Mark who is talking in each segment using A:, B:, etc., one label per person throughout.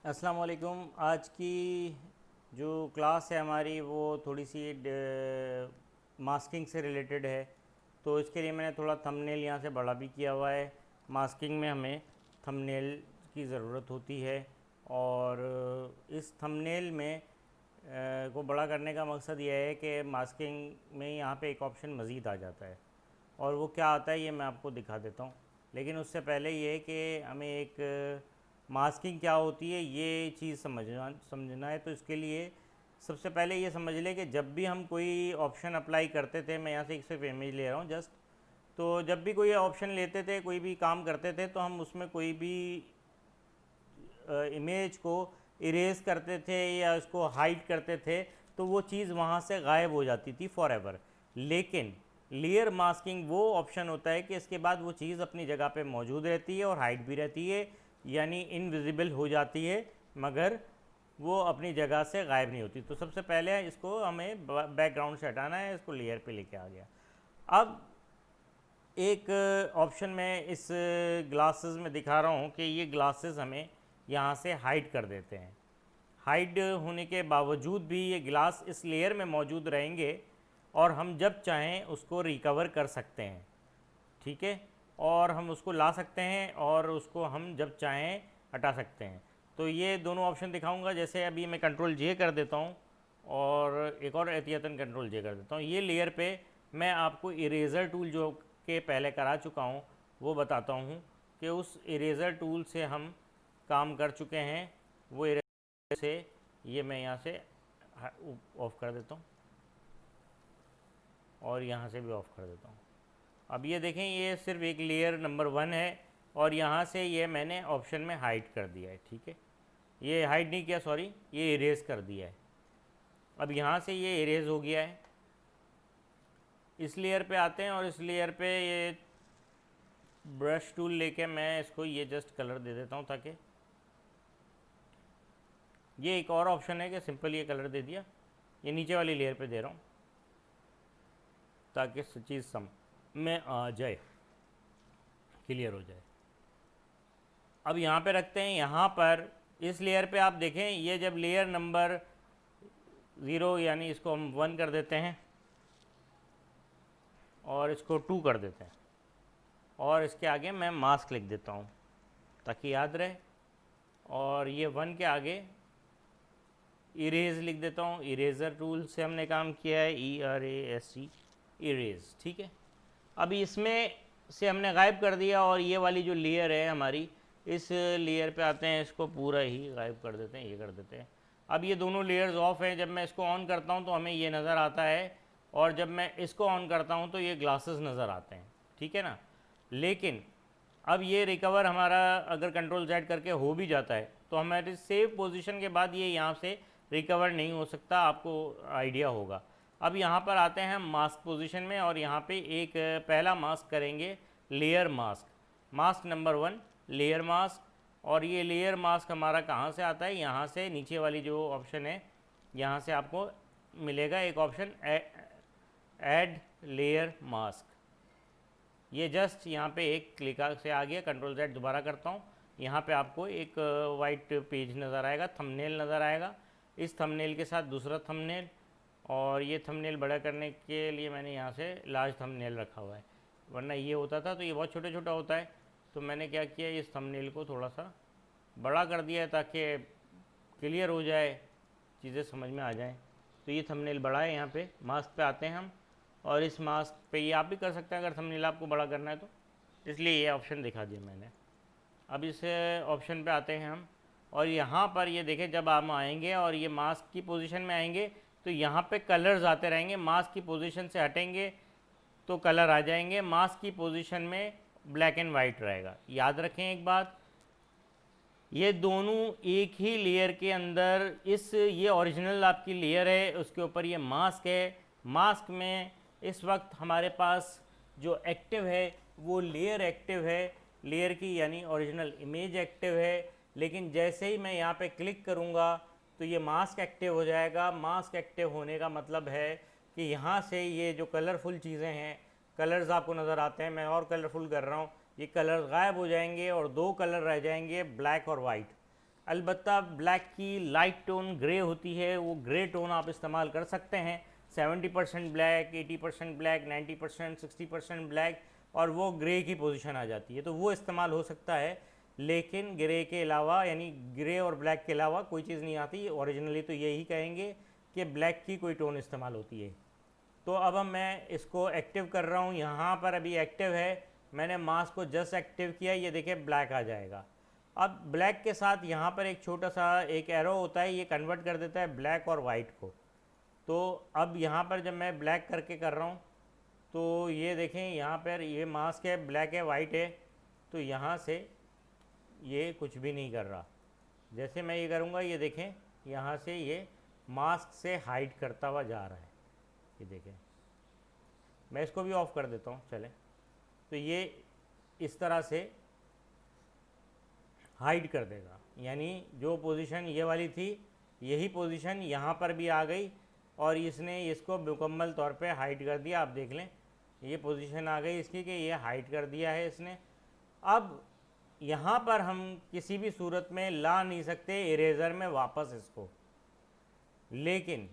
A: अस्सलाम वालेकुम। आज की जो क्लास है हमारी वो थोड़ी सी मास्किंग से रिलेटेड है। तो इसके लिए मैंने थोड़ा थंबनेल यहाँ से बड़ा भी किया हुआ है। मास्किंग में हमें थंबनेल की ज़रूरत होती है और इस थंबनेल में को बड़ा करने का मकसद ये है कि मास्किंग में यहाँ पे एक ऑप्शन मज़ीद आ जाता है और वो क्या आता है ये मैं आपको दिखा देता हूँ। लेकिन उससे पहले ये कि हमें एक मास्किंग क्या होती है ये चीज़ समझना है। तो इसके लिए सबसे पहले ये समझ लें कि जब भी हम कोई ऑप्शन अप्लाई करते थे, मैं यहाँ से एक सिर्फ इमेज ले रहा हूँ जस्ट। तो जब भी कोई ऑप्शन लेते थे, कोई भी काम करते थे, तो हम उसमें कोई भी इमेज को इरेज करते थे या उसको हाइड करते थे तो वो चीज़ वहाँ से गायब हो जाती थी फॉर एवर। लेकिन लेयर मास्किंग वो ऑप्शन होता है कि इसके बाद वो चीज़ अपनी जगह पे मौजूद रहती है और हाइड भी रहती है, यानी इनविजिबल हो जाती है, मगर वो अपनी जगह से गायब नहीं होती। तो सबसे पहले इसको हमें बैकग्राउंड से हटाना है, इसको लेयर पे लेके आ गया। अब एक ऑप्शन मैं इस ग्लासेस में दिखा रहा हूँ कि ये ग्लासेस हमें यहाँ से हाइड कर देते हैं। हाइड होने के बावजूद भी ये ग्लास इस लेयर में मौजूद रहेंगे और हम जब चाहें उसको रिकवर कर सकते हैं, ठीक है। और हम उसको ला सकते हैं और उसको हम जब चाहें हटा सकते हैं। तो ये दोनों ऑप्शन दिखाऊंगा। जैसे अभी मैं कंट्रोल जे कर देता हूँ और एक और एहतियातन कंट्रोल जे कर देता हूँ। ये लेयर पे मैं आपको इरेज़र टूल जो के पहले करा चुका हूँ वो बताता हूँ कि उस इरेज़र टूल से हम काम कर चुके हैं। वो इरेज़र से ये मैं यहाँ से ऑफ़ कर देता हूँ और यहाँ से भी ऑफ़ कर देता हूँ। अब ये देखें, ये सिर्फ एक लेयर नंबर 1 है और यहाँ से ये मैंने ऑप्शन में हाइड कर दिया है, ठीक है। ये हाइड नहीं किया, सॉरी, ये इरेज कर दिया है। अब यहाँ से ये इरेज हो गया है। इस लेयर पे आते हैं और इस लेयर पे ये ब्रश टूल लेके मैं इसको ये जस्ट कलर दे देता हूँ, ताकि ये एक और ऑप्शन है कि सिंपल ये कलर दे दिया। ये नीचे वाली लेयर पे दे रहा हूँ ताकि चीज़ सम में आ जाए, क्लियर हो जाए। अब यहाँ पे रखते हैं। यहाँ पर इस लेयर पे आप देखें, ये जब लेयर नंबर 0 यानी इसको हम 1 कर देते हैं और इसको 2 कर देते हैं और इसके आगे मैं मास्क लिख देता हूँ ताकि याद रहे। और ये 1 के आगे इरेज लिख देता हूँ। इरेज़र टूल से हमने काम किया है, ERASE, इरेज, ठीक है। अभी इसमें से हमने गायब कर दिया और ये वाली जो लेयर है हमारी, इस लेयर पे आते हैं, इसको पूरा ही गायब कर देते हैं, ये कर देते हैं। अब ये दोनों लेयर्स ऑफ हैं। जब मैं इसको ऑन करता हूँ तो हमें ये नज़र आता है और जब मैं इसको ऑन करता हूँ तो ये ग्लासेस नज़र आते हैं, ठीक है ना। लेकिन अब ये रिकवर हमारा अगर कंट्रोल Z करके हो भी जाता है तो हमारे सेव पोजीशन के बाद ये यहाँ से रिकवर नहीं हो सकता, आपको आइडिया होगा। अब यहाँ पर आते हैं हम मास्क पोजीशन में और यहाँ पे एक पहला मास्क करेंगे, layer mask. Mask number 1 layer mask. और ये लेयर मास्क हमारा कहाँ से आता है? यहाँ से नीचे वाली जो ऑप्शन है यहाँ से आपको मिलेगा एक ऑप्शन, ऐड लेयर मास्क। ये जस्ट यहाँ पे एक क्लिक से आ गया। कंट्रोल Z दोबारा करता हूँ, यहाँ पे आपको एक वाइट पेज नज़र आएगा, थंबनेल नज़र आएगा। इस थंबनेल के साथ दूसरा थंबनेल, और ये थंबनेल बड़ा करने के लिए मैंने यहाँ से लार्ज थंबनेल रखा हुआ है, वरना ये होता था तो ये बहुत छोटा छोटा होता है। तो मैंने क्या किया, इस थंबनेल को थोड़ा सा बड़ा कर दिया है ताकि क्लियर हो जाए, चीज़ें समझ में आ जाएँ। तो ये थंबनेल बड़ा है। यहाँ पे मास्क पे आते हैं हम और इस मास्क पे ये आप भी कर सकते हैं अगर थंबनेल आपको बड़ा करना है तो, इसलिए ये ऑप्शन दिखा दिया मैंने। अब इस ऑप्शन पे आते हैं हम और यहाँ पर ये देखें, जब हम आएंगे और ये मास्क की पोजीशन में आएंगे तो यहाँ पे कलर्स आते रहेंगे। मास्क की पोजीशन से हटेंगे तो कलर आ जाएंगे, मास्क की पोजीशन में ब्लैक एंड वाइट रहेगा। याद रखें एक बात, ये दोनों एक ही लेयर के अंदर, इस ये ओरिजिनल आपकी लेयर है, उसके ऊपर ये मास्क है। मास्क में इस वक्त हमारे पास जो एक्टिव है वो लेयर एक्टिव है, लेयर की यानी ओरिजिनल इमेज एक्टिव है। लेकिन जैसे ही मैं यहाँ पे क्लिक करूँगा तो ये मास्क एक्टिव हो जाएगा। मास्क एक्टिव होने का मतलब है कि यहाँ से ये जो कलरफुल चीज़ें हैं, कलर्स आपको नज़र आते हैं, मैं और कलरफुल कर रहा हूँ, ये कलर गायब हो जाएंगे और दो कलर रह जाएंगे, ब्लैक और वाइट। अलबत्ता ब्लैक की लाइट टोन ग्रे होती है, वो ग्रे टोन आप इस्तेमाल कर सकते हैं। 70% ब्लैक, 80% ब्लैक, 90%, 60% ब्लैक, और वो ग्रे की पोजीशन आ जाती है, तो वो इस्तेमाल हो सकता है। लेकिन ग्रे के अलावा, यानी ग्रे और ब्लैक के अलावा कोई चीज़ नहीं आती। ओरिजिनली तो यही कहेंगे कि ब्लैक की कोई टोन इस्तेमाल होती है। तो अब मैं इसको एक्टिव कर रहा हूँ, यहाँ पर अभी एक्टिव है, मैंने मास्क को जस्ट एक्टिव किया, ये देखिए ब्लैक आ जाएगा। अब ब्लैक के साथ यहाँ पर एक छोटा सा एक एरो होता है, ये कन्वर्ट कर देता है ब्लैक और वाइट को। तो अब यहाँ पर जब मैं ब्लैक करके कर रहा हूँ, तो ये देखें यहाँ पर ये मास्क है, ब्लैक है, वाइट है, तो यहाँ से ये कुछ भी नहीं कर रहा। जैसे मैं ये करूँगा, ये देखें यहाँ से ये मास्क से हाइड करता हुआ जा रहा है। ये देखें, मैं इसको भी ऑफ़ कर देता हूँ, चलें। तो ये इस तरह से हाइड कर देगा, यानी जो पोजीशन ये वाली थी, यही पोजीशन यहाँ पर भी आ गई, और इसने इसको मुकम्मल तौर पे हाइड कर दिया। आप देख लें, ये पोजीशन आ गई इसकी कि ये हाइड कर दिया है इसने। अब यहाँ पर हम किसी भी सूरत में ला नहीं सकते इरेज़र में वापस इसको, लेकिन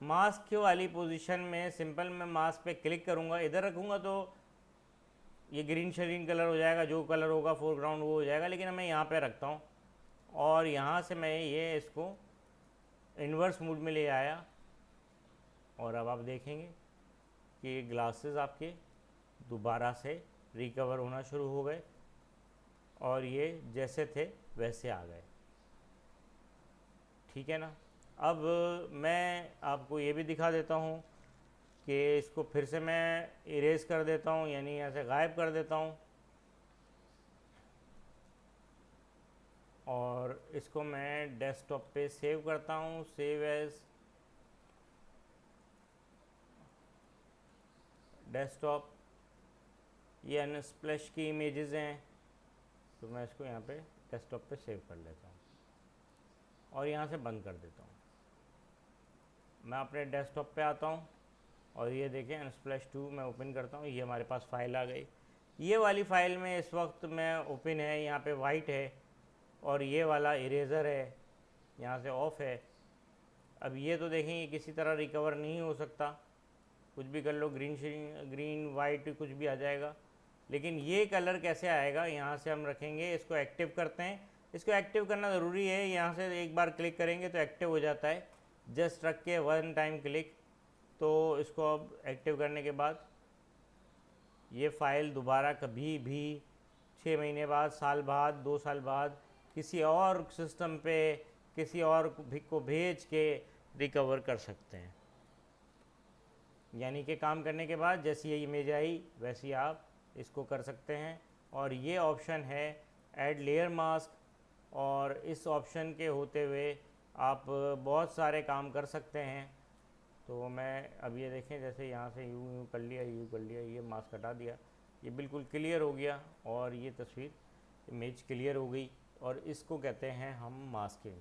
A: मास्क वाली पोजीशन में सिंपल मैं मास्क पे क्लिक करूँगा, इधर रखूँगा तो ये ग्रीन शरीन कलर हो जाएगा, जो कलर होगा फोरग्राउंड वो हो जाएगा। लेकिन मैं यहाँ पे रखता हूँ, और यहाँ से मैं ये इसको इन्वर्स मोड में ले आया, और अब आप देखेंगे कि ग्लासेस आपके दोबारा से रिकवर होना शुरू हो गए, और ये जैसे थे वैसे आ गए। ठीक है ना। अब मैं आपको ये भी दिखा देता हूँ कि इसको फिर से मैं इरेज कर देता हूँ, यानी ऐसे गायब कर देता हूँ, और इसको मैं डेस्कटॉप पे सेव करता हूँ, सेव एज डेस्कटॉप। ये अनस्प्लैश की इमेजेस हैं, तो मैं इसको यहाँ पे डेस्कटॉप पे सेव कर लेता हूँ, और यहाँ से बंद कर देता हूँ। मैं अपने डेस्कटॉप पे आता हूँ, और ये देखें अनस्प्लैश 2 मैं ओपन करता हूँ, ये हमारे पास फ़ाइल आ गई। ये वाली फ़ाइल में इस वक्त मैं ओपन है, यहाँ पे वाइट है, और ये वाला इरेज़र है, यहाँ से ऑफ़ है। अब ये तो देखें, ये किसी तरह रिकवर नहीं हो सकता, कुछ भी कर लो, ग्रीन वाइट कुछ भी आ जाएगा। लेकिन ये कलर कैसे आएगा, यहाँ से हम रखेंगे, इसको एक्टिव करते हैं। इसको एक्टिव करना ज़रूरी है, यहाँ से एक बार क्लिक करेंगे तो एक्टिव हो जाता है, जस्ट रख के 1 टाइम क्लिक। तो इसको अब एक्टिव करने के बाद ये फ़ाइल दोबारा कभी भी 6 महीने बाद, साल बाद, 2 साल बाद किसी और सिस्टम पे किसी और को भेज के रिकवर कर सकते हैं। यानी कि काम करने के बाद जैसी ये इमेज आई वैसी आप इसको कर सकते हैं। और ये ऑप्शन है ऐड लेयर मास्क, और इस ऑप्शन के होते हुए आप बहुत सारे काम कर सकते हैं। तो मैं अब ये देखें, जैसे यहाँ से यूँ कर लिया, ये मास्क हटा दिया, ये बिल्कुल क्लियर हो गया, और ये तस्वीर इमेज क्लियर हो गई, और इसको कहते हैं हम मास्किंग।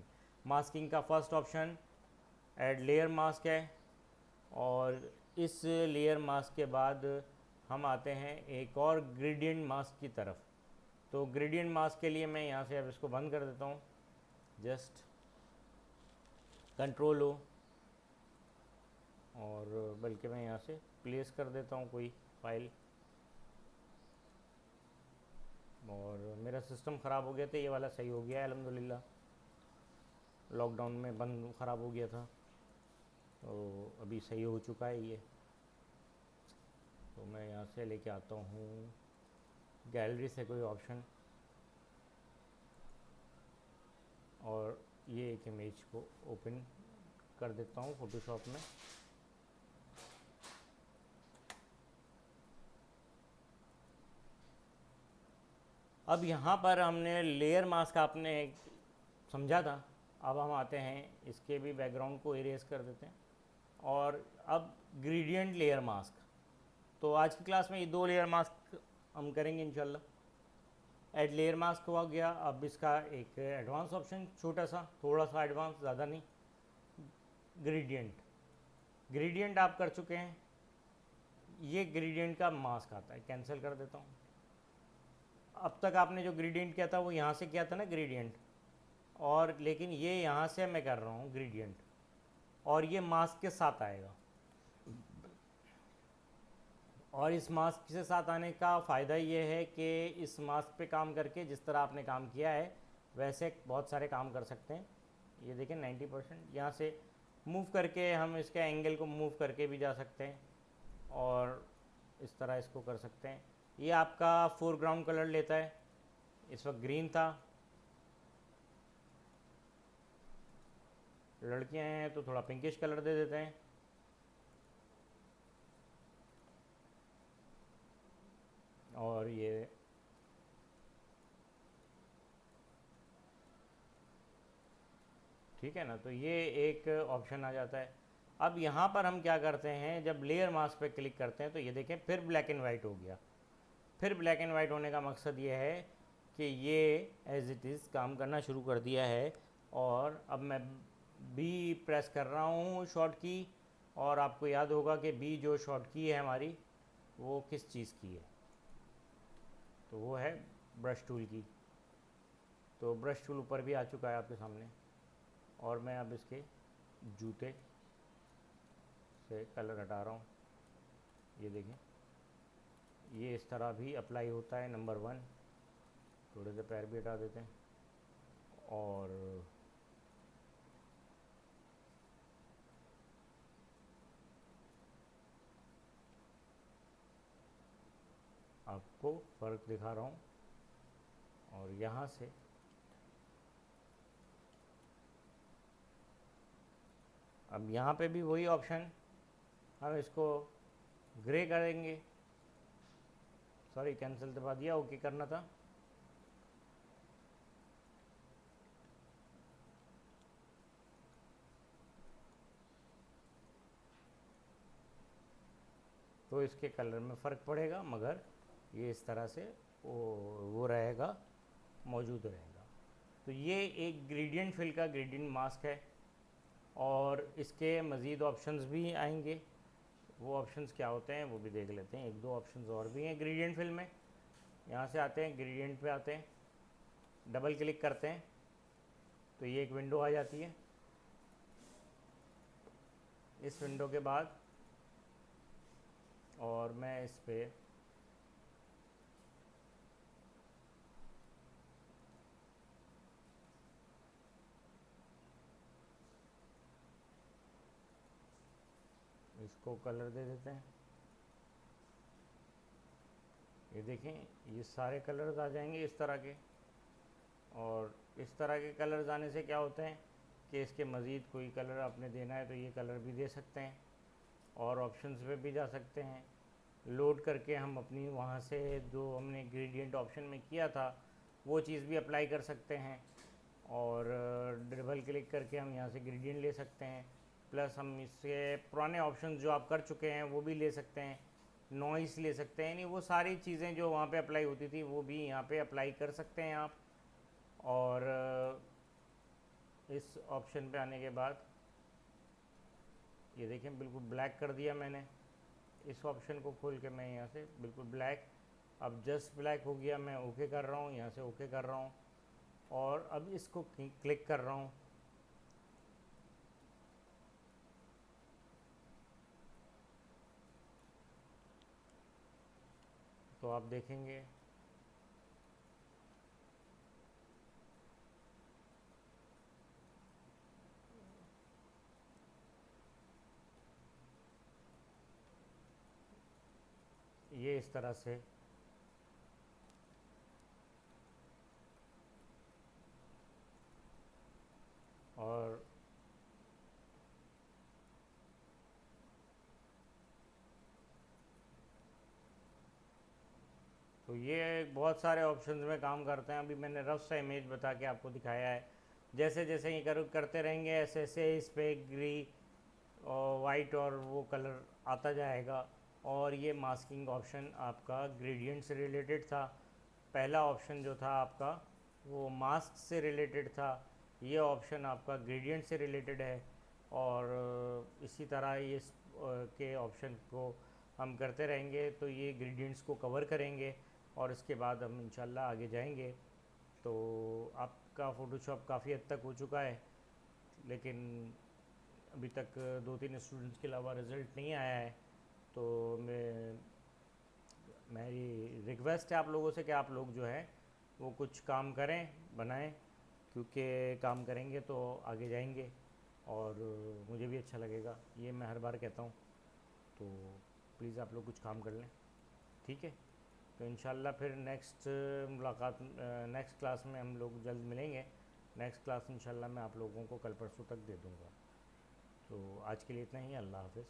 A: मास्किंग का first option add layer mask है, और इस लेयर मास्क के बाद हम आते हैं एक और ग्रेडियंट मास्क की तरफ। तो ग्रेडियंट मास्क के लिए मैं यहाँ से अब इसको बंद कर देता हूँ, जस्ट कंट्रोल हो, और बल्कि मैं यहाँ से प्लेस कर देता हूँ कोई फाइल। और मेरा सिस्टम ख़राब हो गया था, ये वाला सही हो गया है अल्हम्दुलिल्लाह। लॉकडाउन में बंद ख़राब हो गया था, तो अभी सही हो चुका है ये। तो मैं यहाँ से लेके आता हूँ गैलरी से कोई ऑप्शन, और ये एक इमेज को ओपन कर देता हूँ फ़ोटोशॉप में। अब यहाँ पर हमने लेयर मास्क आपने समझा था, अब हम आते हैं इसके भी बैकग्राउंड को इरेज कर देते हैं, और अब ग्रेडियंट लेयर मास्क। तो आज की क्लास में ये 2 लेयर मास्क हम करेंगे इंशाल्लाह। ऐड लेयर मास्क हो गया, अब इसका एक एडवांस ऑप्शन, छोटा सा, थोड़ा सा एडवांस, ज़्यादा नहीं, ग्रेडियंट आप कर चुके हैं। ये ग्रेडियंट का मास्क आता है, कैंसिल कर देता हूँ। अब तक आपने जो ग्रेडियंट किया था वो यहाँ से किया था ना ग्रेडियंट, और लेकिन ये यहाँ से मैं कर रहा हूँ ग्रेडियंट, और ये मास्क के साथ आएगा। और इस मास्क के साथ आने का फ़ायदा ये है कि इस मास्क पे काम करके जिस तरह आपने काम किया है वैसे बहुत सारे काम कर सकते हैं। ये देखें 90%, यहाँ से मूव करके हम इसके एंगल को मूव करके भी जा सकते हैं और इस तरह इसको कर सकते हैं। ये आपका फोरग्राउंड कलर लेता है, इस वक्त ग्रीन था, लड़कियां हैं तो थोड़ा पिंकिश कलर दे देते हैं। और ये ठीक है ना, तो ये एक ऑप्शन आ जाता है। अब यहाँ पर हम क्या करते हैं, जब लेयर मास्क पे क्लिक करते हैं तो ये देखें फिर ब्लैक एंड वाइट हो गया। फिर ब्लैक एंड वाइट होने का मकसद ये है कि ये एज इट इज़ काम करना शुरू कर दिया है। और अब मैं बी प्रेस कर रहा हूँ शॉर्ट की, और आपको याद होगा कि बी जो शॉर्ट की है हमारी वो किस चीज़ की है, तो वो है ब्रश टूल की। तो ब्रश टूल ऊपर भी आ चुका है आपके सामने, और मैं अब इसके जूते से कलर हटा रहा हूँ। ये देखें ये इस तरह भी अप्लाई होता है, नंबर 1। थोड़े से पैर भी हटा देते हैं, और आपको फ़र्क दिखा रहा हूँ। और यहाँ से अब यहाँ पे भी वही ऑप्शन, हम इसको ग्रे करेंगे। सॉरी, कैंसिल दबा दिया, ओके करना था। तो इसके कलर में फ़र्क पड़ेगा, मगर ये इस तरह से वो रहेगा, मौजूद रहेगा। तो ये एक ग्रेडियंट फिल का ग्रेडियंट मास्क है। और इसके मज़ीद ऑप्शंस भी आएंगे, वो ऑप्शंस क्या होते हैं वो भी देख लेते हैं। एक दो ऑप्शंस और भी हैं ग्रेडियंट फिल में। यहाँ से आते हैं, ग्रेडियंट पे आते हैं, डबल क्लिक करते हैं तो ये एक विंडो आ जाती है। इस विंडो के बाद और मैं इस पे इसको कलर दे देते हैं। ये देखें ये सारे कलर्स आ जाएंगे इस तरह के। और इस तरह के कलर्स आने से क्या होते हैं कि इसके मज़ीद कोई कलर आपने देना है तो ये कलर भी दे सकते हैं, और ऑप्शंस पे भी जा सकते हैं। लोड करके हम अपनी वहाँ से जो हमने ग्रेडियंट ऑप्शन में किया था वो चीज़ भी अप्लाई कर सकते हैं। और डबल क्लिक करके हम यहाँ से ग्रेडियंट ले सकते हैं। प्लस हम इससे पुराने ऑप्शन जो आप कर चुके हैं वो भी ले सकते हैं, नॉइस ले सकते हैं, यानी वो सारी चीज़ें जो वहाँ पे अप्लाई होती थी वो भी यहाँ पे अप्लाई कर सकते हैं आप। और इस ऑप्शन पे आने के बाद ये देखें बिल्कुल ब्लैक कर दिया मैंने। इस ऑप्शन को खोल के मैं यहाँ से बिल्कुल ब्लैक, अब जस्ट ब्लैक हो गया, मैं ओके कर रहा हूँ, यहाँ से ओके कर रहा हूँ। और अब इसको क्लिक कर रहा हूँ, तो आप देखेंगे ये इस तरह से और तो ये बहुत सारे ऑप्शंस में काम करते हैं। अभी मैंने रफ सा इमेज बता के आपको दिखाया है। जैसे जैसे ये करते रहेंगे ऐसे ऐसे इस पर ग्री और वाइट और वो कलर आता जाएगा। और ये मास्किंग ऑप्शन आपका ग्रेडियंट से रिलेटेड था। पहला ऑप्शन जो था आपका वो मास्क से रिलेटेड था, ये ऑप्शन आपका ग्रेडियंट से रिलेटेड है। और इसी तरह ये के ऑप्शन को हम करते रहेंगे तो ये ग्रेडियंट्स को कवर करेंगे, और इसके बाद हम इंशाल्लाह आगे जाएंगे। तो आप का फ़ोटोशॉप काफ़ी हद तक हो चुका है, लेकिन अभी तक 2-3 स्टूडेंट्स के अलावा रिज़ल्ट नहीं आया है। तो मेरी रिक्वेस्ट है आप लोगों से कि आप लोग जो है वो कुछ काम करें, बनाएं, क्योंकि काम करेंगे तो आगे जाएंगे और मुझे भी अच्छा लगेगा, ये मैं हर बार कहता हूँ। तो प्लीज़ आप लोग कुछ काम कर लें, ठीक है। तो इंशाल्लाह फिर नेक्स्ट मुलाकात, नेक्स्ट क्लास में हम लोग जल्द मिलेंगे। नेक्स्ट क्लास इंशाल्लाह मैं आप लोगों को कल परसों तक दे दूँगा। तो आज के लिए इतना ही, अल्लाह हाफ़िज़।